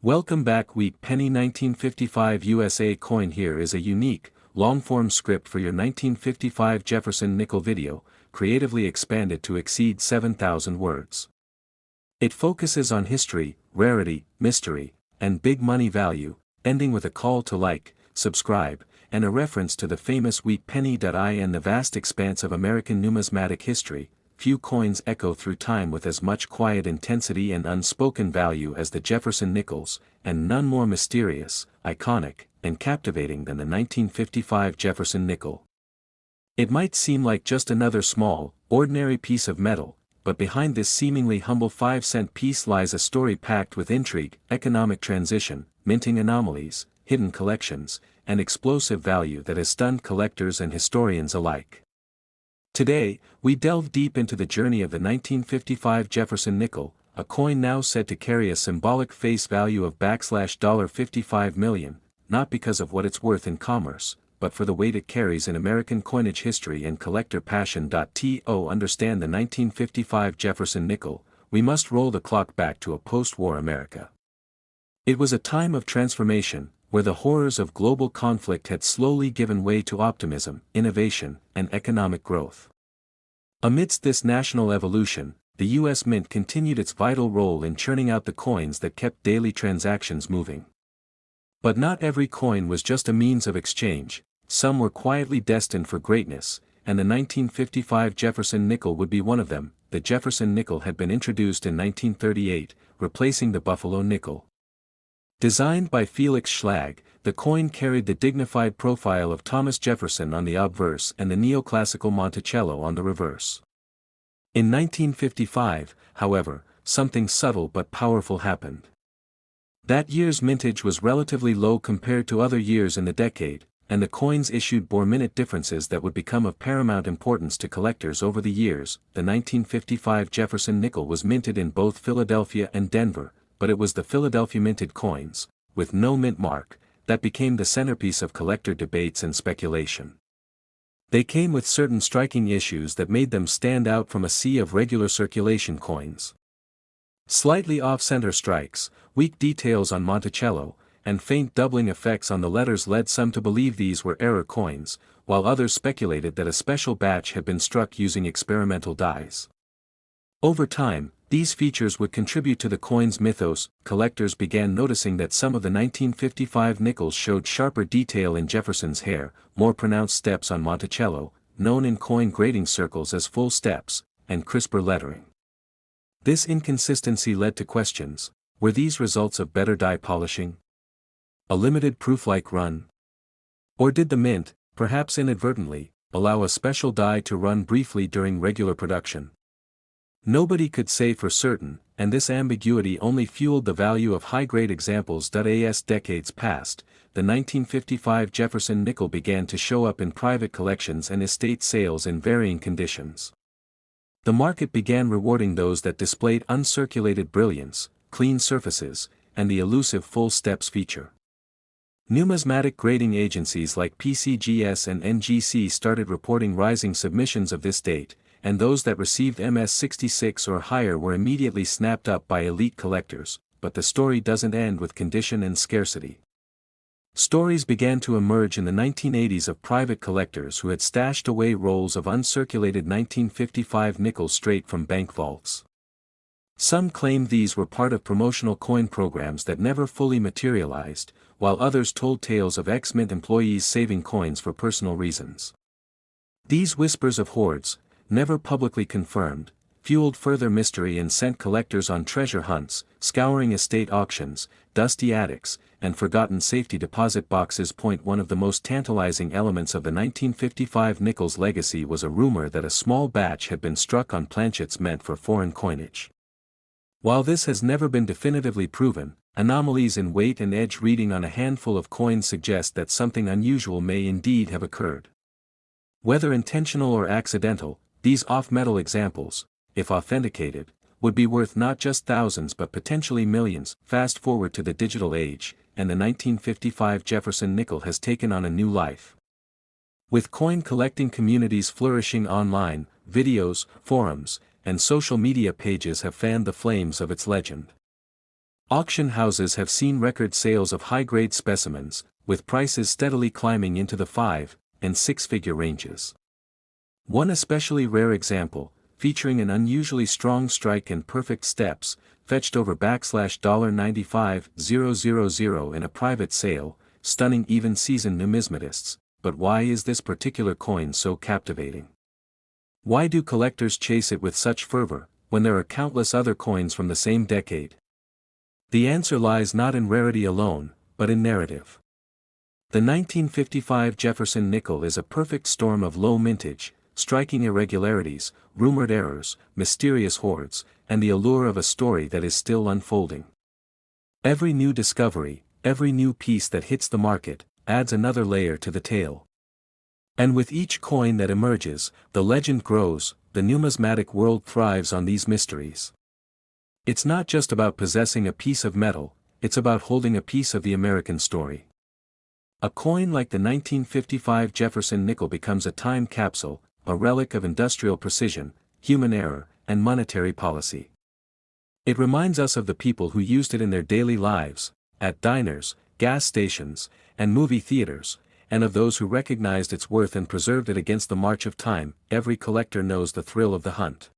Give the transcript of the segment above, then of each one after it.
Welcome back. Week Penny 1955 USA coin. Here is a unique, long-form script for your 1955 Jefferson nickel video, creatively expanded to exceed 7,000 words. It focuses on history, rarity, mystery, and big money value, ending with a call to like, subscribe, and a reference to the famous weak penny.in. The vast expanse of American numismatic history. Few coins echo through time with as much quiet intensity and unspoken value as the Jefferson nickels, and none more mysterious, iconic, and captivating than the 1955 Jefferson nickel. It might seem like just another small, ordinary piece of metal, but behind this seemingly humble 5-cent piece lies a story packed with intrigue, economic transition, minting anomalies, hidden collections, and explosive value that has stunned collectors and historians alike. Today, we delve deep into the journey of the 1955 Jefferson nickel, a coin now said to carry a symbolic face value of $55 million, not because of what it's worth in commerce, but for the weight it carries in American coinage history and collector passion. To understand the 1955 Jefferson nickel, we must roll the clock back to a post-war America. It was a time of transformation, where the horrors of global conflict had slowly given way to optimism, innovation, and economic growth. Amidst this national evolution, the U.S. Mint continued its vital role in churning out the coins that kept daily transactions moving. But not every coin was just a means of exchange. Some were quietly destined for greatness, and the 1955 Jefferson nickel would be one of them. The Jefferson nickel had been introduced in 1938, replacing the Buffalo nickel. Designed by Felix Schlag, the coin carried the dignified profile of Thomas Jefferson on the obverse and the neoclassical Monticello on the reverse. In 1955, however, something subtle but powerful happened. That year's mintage was relatively low compared to other years in the decade, and the coins issued bore minute differences that would become of paramount importance to collectors over the years. The 1955 Jefferson nickel was minted in both Philadelphia and Denver, but it was the Philadelphia minted coins, with no mint mark, that became the centerpiece of collector debates and speculation. They came with certain striking issues that made them stand out from a sea of regular circulation coins. Slightly off-center strikes, weak details on Monticello, and faint doubling effects on the letters led some to believe these were error coins, while others speculated that a special batch had been struck using experimental dies. Over time, these features would contribute to the coin's mythos. Collectors began noticing that some of the 1955 nickels showed sharper detail in Jefferson's hair, more pronounced steps on Monticello, known in coin grading circles as full steps, and crisper lettering. This inconsistency led to questions: were these results of better die polishing? A limited proof-like run? Or did the mint, perhaps inadvertently, allow a special die to run briefly during regular production? Nobody could say for certain, and this ambiguity only fueled the value of high-grade examples. As decades passed, the 1955 Jefferson nickel began to show up in private collections and estate sales in varying conditions. The market began rewarding those that displayed uncirculated brilliance, clean surfaces, and the elusive full steps feature. Numismatic grading agencies like PCGS and NGC started reporting rising submissions of this date, and those that received MS66 or higher were immediately snapped up by elite collectors. But the story doesn't end with condition and scarcity. Stories began to emerge in the 1980s of private collectors who had stashed away rolls of uncirculated 1955 nickels straight from bank vaults. Some claimed these were part of promotional coin programs that never fully materialized, while others told tales of ex-mint employees saving coins for personal reasons. These whispers of hoards, never publicly confirmed, fueled further mystery and sent collectors on treasure hunts, scouring estate auctions, dusty attics, and forgotten safety deposit boxes. One of the most tantalizing elements of the 1955 nickel's legacy was a rumor that a small batch had been struck on planchets meant for foreign coinage. While this has never been definitively proven, anomalies in weight and edge reading on a handful of coins suggest that something unusual may indeed have occurred. Whether intentional or accidental, these off-metal examples, if authenticated, would be worth not just thousands but potentially millions. Fast forward to the digital age, and the 1955 Jefferson nickel has taken on a new life. With coin collecting communities flourishing online, videos, forums, and social media pages have fanned the flames of its legend. Auction houses have seen record sales of high-grade specimens, with prices steadily climbing into the 5- and 6-figure ranges. One especially rare example, featuring an unusually strong strike and perfect steps, fetched over $95,000 in a private sale, stunning even seasoned numismatists. But why is this particular coin so captivating? Why do collectors chase it with such fervor, when there are countless other coins from the same decade? The answer lies not in rarity alone, but in narrative. The 1955 Jefferson nickel is a perfect storm of low mintage, striking irregularities, rumored errors, mysterious hoards, and the allure of a story that is still unfolding. Every new discovery, every new piece that hits the market, adds another layer to the tale. And with each coin that emerges, the legend grows. The numismatic world thrives on these mysteries. It's not just about possessing a piece of metal, it's about holding a piece of the American story. A coin like the 1955 Jefferson nickel becomes a time capsule, a relic of industrial precision, human error, and monetary policy. It reminds us of the people who used it in their daily lives, at diners, gas stations, and movie theaters, and of those who recognized its worth and preserved it against the march of time. Every collector knows the thrill of the hunt.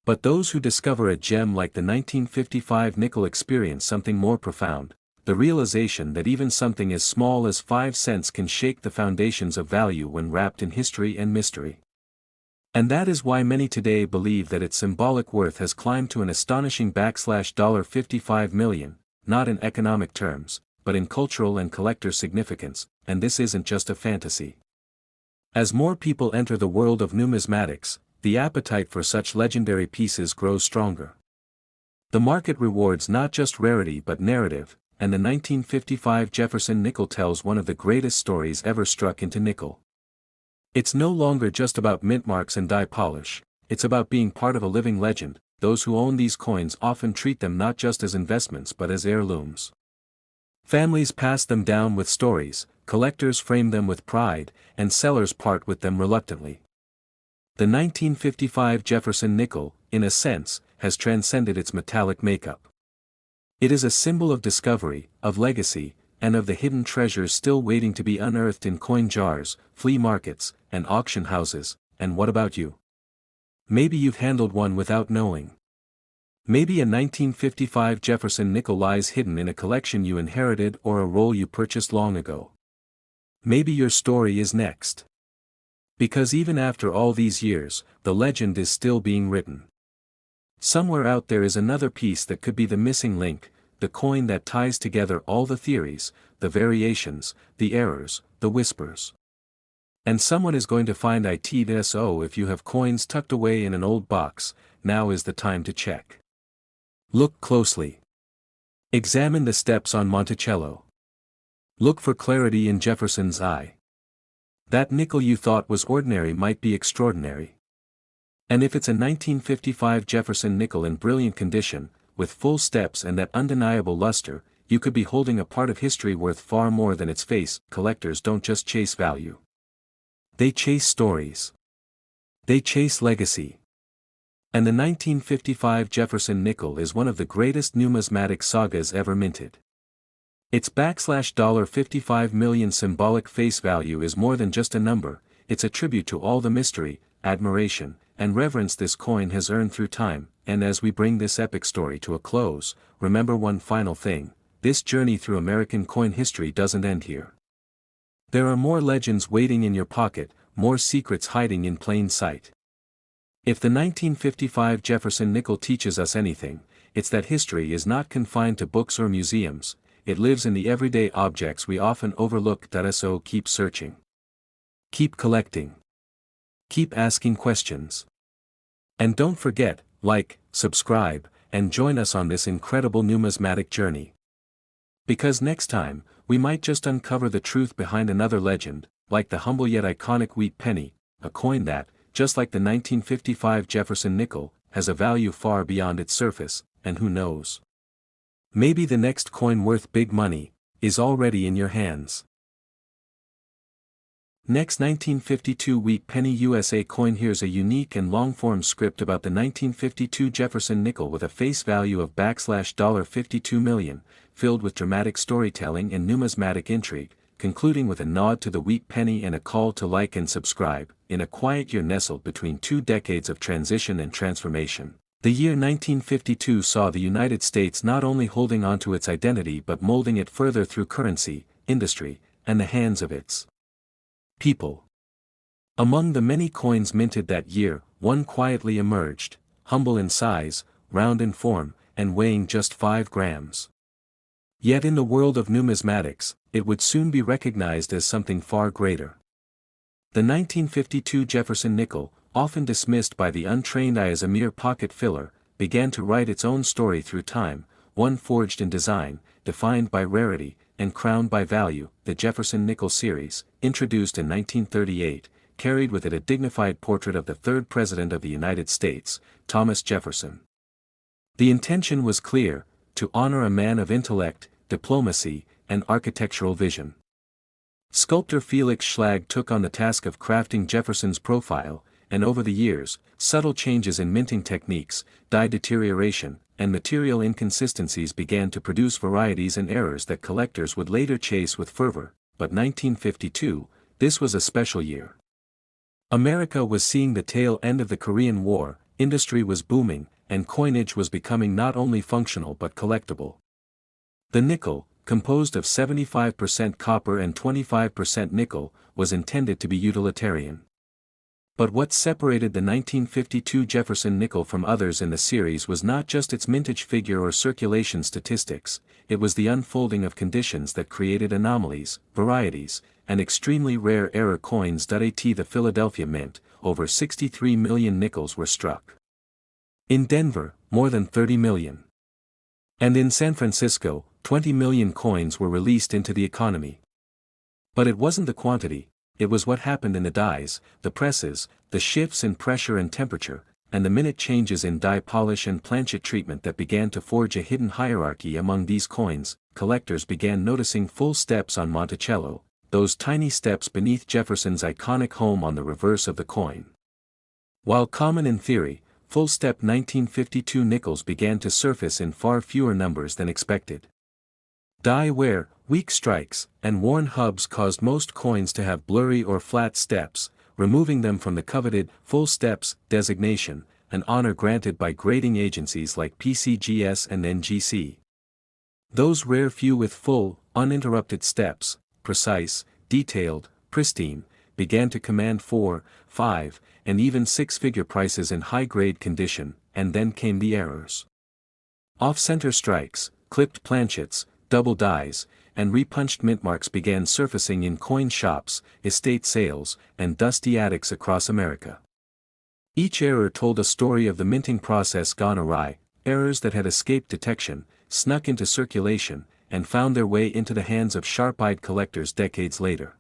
But those who discover a gem like the 1955 nickel experience something more profound, the realization that even something as small as 5 cents can shake the foundations of value when wrapped in history and mystery. And that is why many today believe that its symbolic worth has climbed to an astonishing $55 million, not in economic terms, but in cultural and collector significance, and this isn't just a fantasy. As more people enter the world of numismatics, the appetite for such legendary pieces grows stronger. The market rewards not just rarity but narrative, and the 1955 Jefferson nickel tells one of the greatest stories ever struck into nickel. It's no longer just about mint marks and dye polish, it's about being part of a living legend. Those who own these coins often treat them not just as investments but as heirlooms. Families pass them down with stories, collectors frame them with pride, and sellers part with them reluctantly. The 1955 Jefferson nickel, in a sense, has transcended its metallic makeup. It is a symbol of discovery, of legacy, and of the hidden treasures still waiting to be unearthed in coin jars, flea markets, and auction houses. And what about you? Maybe you've handled one without knowing. Maybe a 1955 Jefferson nickel lies hidden in a collection you inherited or a roll you purchased long ago. Maybe your story is next. Because even after all these years, the legend is still being written. Somewhere out there is another piece that could be the missing link, the coin that ties together all the theories, the variations, the errors, the whispers. And someone is going to find it. So if you have coins tucked away in an old box, now is the time to check. Look closely. Examine the steps on Monticello. Look for clarity in Jefferson's eye. That nickel you thought was ordinary might be extraordinary. And if it's a 1955 Jefferson nickel in brilliant condition, with full steps and that undeniable luster, you could be holding a part of history worth far more than its face. Collectors don't just chase value. They chase stories. They chase legacy. And the 1955 Jefferson nickel is one of the greatest numismatic sagas ever minted. Its $55 million symbolic face value is more than just a number, it's a tribute to all the mystery, admiration, and reverence this coin has earned through time. And as we bring this epic story to a close, remember one final thing: this journey through American coin history doesn't end here. There are more legends waiting in your pocket, more secrets hiding in plain sight. If the 1955 Jefferson nickel teaches us anything, it's that history is not confined to books or museums, it lives in the everyday objects we often overlook. So keep searching. Keep collecting. Keep asking questions. And don't forget, like, subscribe, and join us on this incredible numismatic journey. Because next time, we might just uncover the truth behind another legend, like the humble yet iconic wheat penny, a coin that, just like the 1955 Jefferson nickel, has a value far beyond its surface. And who knows? Maybe the next coin worth big money is already in your hands. Next, 1952 Week Penny USA Coin. Here's a unique and long-form script about the 1952 Jefferson nickel with a face value of $52 million, filled with dramatic storytelling and numismatic intrigue, concluding with a nod to the weak penny and a call to like and subscribe. In a quiet year nestled between 2 decades of transition and transformation, the year 1952 saw the United States not only holding onto its identity but molding it further through currency, industry, and the hands of its people. Among the many coins minted that year, one quietly emerged, humble in size, round in form, and weighing just 5 grams. Yet in the world of numismatics, it would soon be recognized as something far greater. The 1952 Jefferson nickel, often dismissed by the untrained eye as a mere pocket filler, began to write its own story through time, one forged in design, defined by rarity, and crowned by value. The Jefferson nickel series, introduced in 1938, carried with it a dignified portrait of the third President of the United States, Thomas Jefferson. The intention was clear: to honor a man of intellect, diplomacy, and architectural vision. Sculptor Felix Schlag took on the task of crafting Jefferson's profile, and over the years, subtle changes in minting techniques, die deterioration, and material inconsistencies began to produce varieties and errors that collectors would later chase with fervor. But 1952, this was a special year. America was seeing the tail end of the Korean War, industry was booming, and coinage was becoming not only functional but collectible. The nickel, composed of 75% copper and 25% nickel, was intended to be utilitarian. But what separated the 1952 Jefferson nickel from others in the series was not just its mintage figure or circulation statistics, it was the unfolding of conditions that created anomalies, varieties, and extremely rare error coins. At the Philadelphia Mint, over 63 million nickels were struck. In Denver, more than 30 million. And in San Francisco, 20 million coins were released into the economy. But it wasn't the quantity, it was what happened in the dies, the presses, the shifts in pressure and temperature, and the minute changes in die polish and planchet treatment that began to forge a hidden hierarchy among these coins. Collectors began noticing full steps on Monticello, those tiny steps beneath Jefferson's iconic home on the reverse of the coin. While common in theory, full-step 1952 nickels began to surface in far fewer numbers than expected. Die wear, weak strikes, and worn hubs caused most coins to have blurry or flat steps, removing them from the coveted full steps designation, an honor granted by grading agencies like PCGS and NGC. Those rare few with full, uninterrupted steps, precise, detailed, pristine, began to command 4, 5, and even 6-figure prices in high-grade condition. And then came the errors. Off-center strikes, clipped planchets, double dies, and repunched mint marks began surfacing in coin shops, estate sales, and dusty attics across America. Each error told a story of the minting process gone awry, errors that had escaped detection, snuck into circulation, and found their way into the hands of sharp-eyed collectors decades later.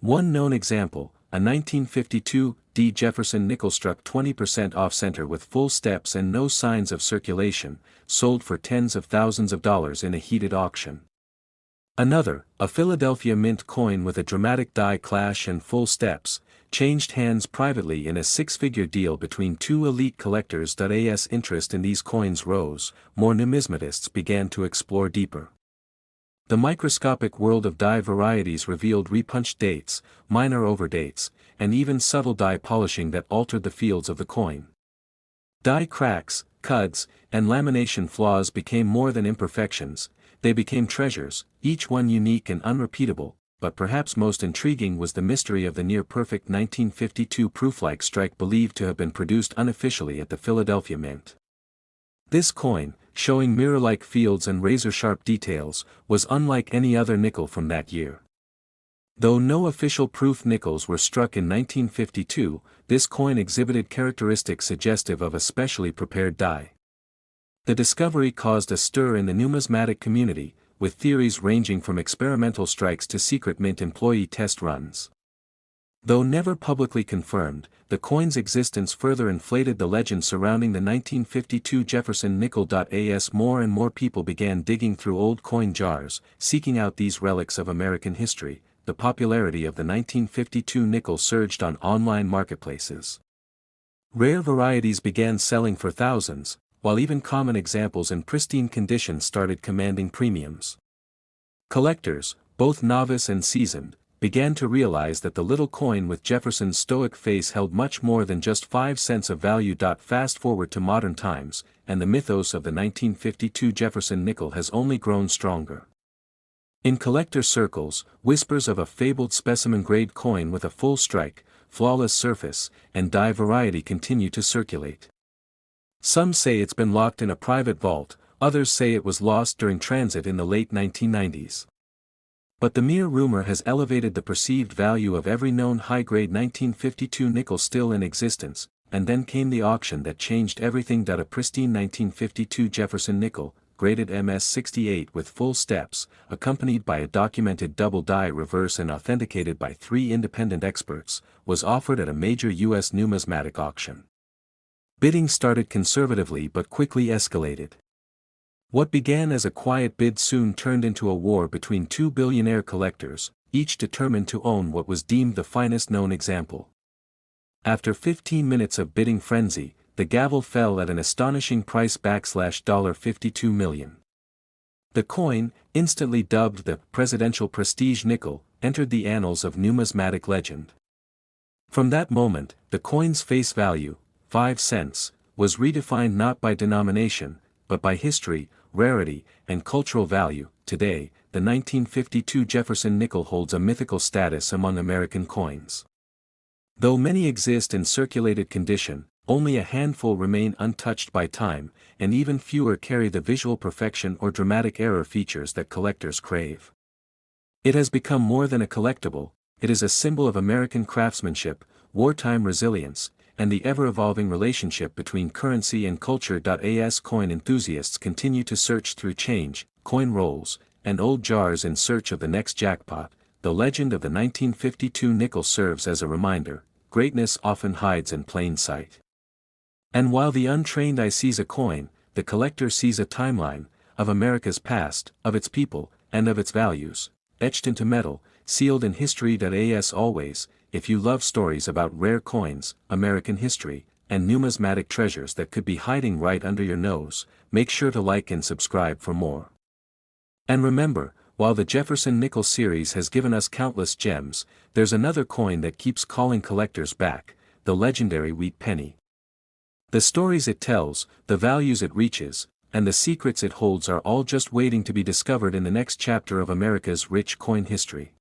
One known example, a 1952 D. Jefferson nickel struck 20% off-center with full steps and no signs of circulation, sold for tens of thousands of dollars in a heated auction. Another, a Philadelphia Mint coin with a dramatic die clash and full steps, changed hands privately in a 6-figure deal between 2 elite collectors. As interest in these coins rose, more numismatists began to explore deeper. The microscopic world of die varieties revealed repunched dates, minor overdates, and even subtle die polishing that altered the fields of the coin. Die cracks, cuds, and lamination flaws became more than imperfections, they became treasures, each one unique and unrepeatable. But perhaps most intriguing was the mystery of the near-perfect 1952 proof-like strike believed to have been produced unofficially at the Philadelphia Mint. This coin, showing mirror-like fields and razor-sharp details, was unlike any other nickel from that year. Though no official proof nickels were struck in 1952, this coin exhibited characteristics suggestive of a specially prepared die. The discovery caused a stir in the numismatic community, with theories ranging from experimental strikes to secret mint employee test runs. Though never publicly confirmed, the coin's existence further inflated the legend surrounding the 1952 Jefferson nickel. As more and more people began digging through old coin jars, seeking out these relics of American history, the popularity of the 1952 nickel surged on online marketplaces. Rare varieties began selling for thousands, while even common examples in pristine condition started commanding premiums. Collectors, both novice and seasoned, began to realize that the little coin with Jefferson's stoic face held much more than just 5 cents of value. Fast forward to modern times, and the mythos of the 1952 Jefferson nickel has only grown stronger. In collector circles, whispers of a fabled specimen-grade coin with a full strike, flawless surface, and die variety continue to circulate. Some say it's been locked in a private vault, others say it was lost during transit in the late 1990s. But the mere rumor has elevated the perceived value of every known high-grade 1952 nickel still in existence, and then came the auction that changed everything. A pristine 1952 Jefferson nickel, graded MS-68 with full steps, accompanied by a documented double die reverse and authenticated by 3 independent experts, was offered at a major U.S. numismatic auction. Bidding started conservatively but quickly escalated. What began as a quiet bid soon turned into a war between 2 billionaire collectors, each determined to own what was deemed the finest known example. After 15 minutes of bidding frenzy, the gavel fell at an astonishing price: $52 million. The coin, instantly dubbed the presidential prestige nickel, entered the annals of numismatic legend. From that moment, the coin's face value, 5 cents, was redefined not by denomination, but by history, rarity, and cultural value. Today, the 1952 Jefferson nickel holds a mythical status among American coins. Though many exist in circulated condition, only a handful remain untouched by time, and even fewer carry the visual perfection or dramatic error features that collectors crave. It has become more than a collectible, it is a symbol of American craftsmanship, wartime resilience, and the ever-evolving relationship between currency and culture. As coin enthusiasts continue to search through change, coin rolls, and old jars in search of the next jackpot, the legend of the 1952 nickel serves as a reminder: greatness often hides in plain sight. And while the untrained eye sees a coin, the collector sees a timeline, of America's past, of its people, and of its values, etched into metal, sealed in history. As always, if you love stories about rare coins, American history, and numismatic treasures that could be hiding right under your nose, make sure to like and subscribe for more. And remember, while the Jefferson nickel series has given us countless gems, there's another coin that keeps calling collectors back: the legendary wheat penny. The stories it tells, the values it reaches, and the secrets it holds are all just waiting to be discovered in the next chapter of America's rich coin history.